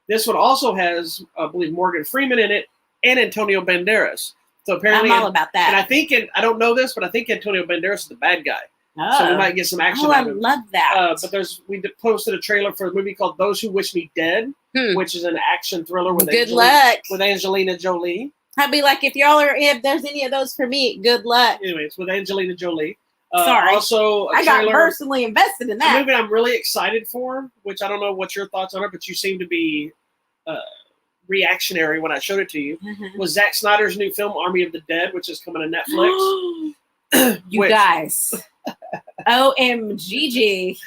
A: This one also has, I believe, Morgan Freeman in it and Antonio Banderas. So apparently,
B: I'm all about that.
A: And I think, I don't know this, but I think Antonio Banderas is the bad guy.
B: Oh.
A: So we might get some action.
B: Oh, I love that.
A: But we posted a trailer for a movie called Those Who Wish Me Dead, which is an action thriller with Angelina Jolie.
B: I'd be like, if there's any of those for me, good luck.
A: Anyway, it's with Angelina Jolie.
B: Sorry.
A: Also,
B: I got personally invested in that.
A: A movie I'm really excited for, which I don't know what your thoughts on it, but you seem to be reactionary when I showed it to you, was Zack Snyder's new film, Army of the Dead, which is coming to Netflix.
B: You guys. OMGG.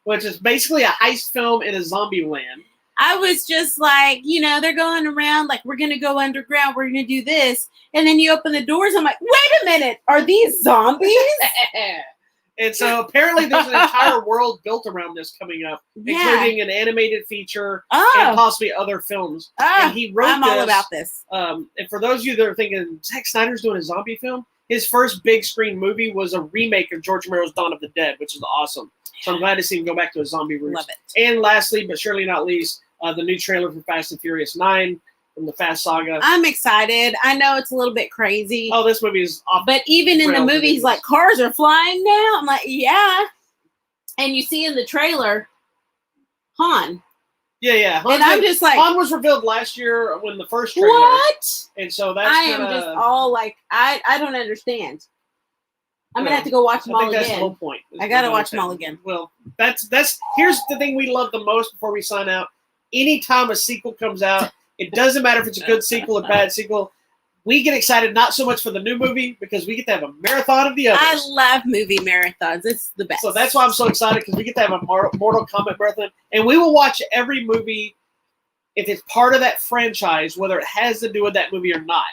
A: Which is basically a heist film in a zombie land.
B: I was just like, they're going around like, we're going to go underground. We're going to do this. And then you open the doors. I'm like, wait a minute. Are these zombies?
A: And so apparently there's an entire world built around this coming up, including an animated feature and possibly other films. And he wrote
B: I'm all about this.
A: And for those of you that are thinking, Zack Snyder's doing a zombie film, his first big screen movie was a remake of George Romero's Dawn of the Dead, which is awesome. So I'm glad to see him go back to his zombie roots.
B: Love it.
A: And lastly, but surely not least, the new trailer for Fast and Furious 9 from the Fast Saga.
B: I'm excited. I know it's a little bit crazy.
A: Oh, this movie is off.
B: But even in the movie, he's like, cars are flying now. I'm like, yeah. And you see in the trailer, Han
A: Yeah.
B: And I'm just like,
A: Han was revealed last year when the first trailer.
B: what?
A: And so that's
B: I am just all like, I don't understand. I'm gonna have to go watch them all
A: I think that's the
B: again.
A: whole point.
B: I gotta watch them all again.
A: Well, that's here's the thing we love the most before we sign out. Anytime a sequel comes out, it doesn't matter if it's a good sequel or bad sequel. We get excited not so much for the new movie because we get to have a marathon of the others.
B: I love movie marathons. It's the best.
A: So that's why I'm so excited because we get to have a Mortal Kombat marathon, and we will watch every movie if it's part of that franchise, whether it has to do with that movie or not.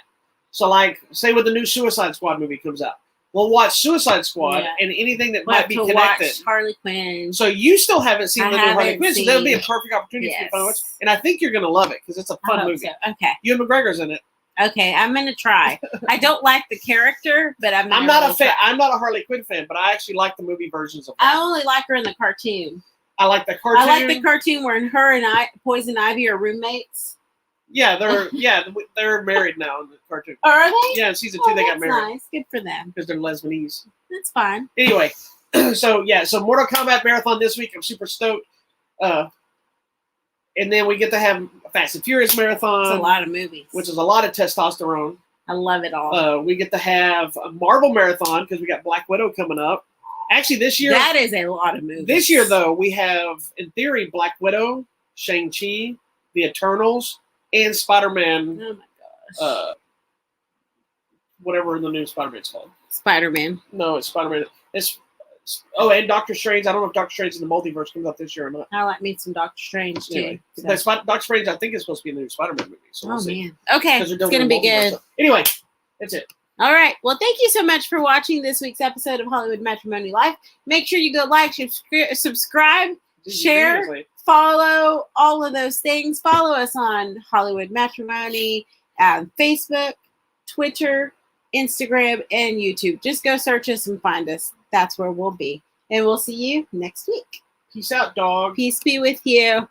A: So, like, say when the new Suicide Squad movie comes out, we'll watch Suicide Squad and anything that might be connected.
B: Watch Harley Quinn.
A: So you still haven't seen the new Harley Quinn, so that'll be a perfect opportunity for you to find watch. And I think you're going to love it because it's a fun movie.
B: So. Okay.
A: Ewan McGregor's in it.
B: Okay, I'm gonna try. I don't like the character, but I'm
A: not a fan. I'm not a Harley Quinn fan, but I actually like the movie versions of her.
B: I only like her in the cartoon.
A: I like the cartoon.
B: I like the cartoon where her and Poison Ivy are roommates.
A: Yeah, they're married now in the cartoon.
B: Are they?
A: Yeah, in season 2 they got married.
B: Nice, good for them.
A: Because they're Lesbianese.
B: That's fine.
A: Anyway, so Mortal Kombat marathon this week. I'm super stoked. And then we get to have a Fast and Furious marathon.
B: It's a lot of movies.
A: Which is a lot of testosterone.
B: I love it all.
A: We get to have a Marvel marathon because we got Black Widow coming up. Actually, this year...
B: That is a lot of movies.
A: This year, though, we have, in theory, Black Widow, Shang-Chi, The Eternals, and Spider-Man.
B: Oh, my gosh.
A: Whatever the new Spider-Man's called.
B: Spider-Man.
A: No, it's Spider-Man. And Doctor Strange. I don't know if Doctor Strange in the multiverse comes out this year or not.
B: I like me some Doctor Strange too.
A: Anyway, Doctor Strange, I think, is supposed to be in the new Spider-Man movie. So we'll see.
B: Man. Okay, it's gonna be good.
A: Stuff. Anyway, that's it.
B: All right. Well, thank you so much for watching this week's episode of Hollywood Matrimony Live. Make sure you go like, subscribe, share, follow, all of those things. Follow us on Hollywood Matrimony, Facebook, Twitter, Instagram, and YouTube. Just go search us and find us. That's where we'll be. And we'll see you next week.
A: Peace out, dog.
B: Peace be with you.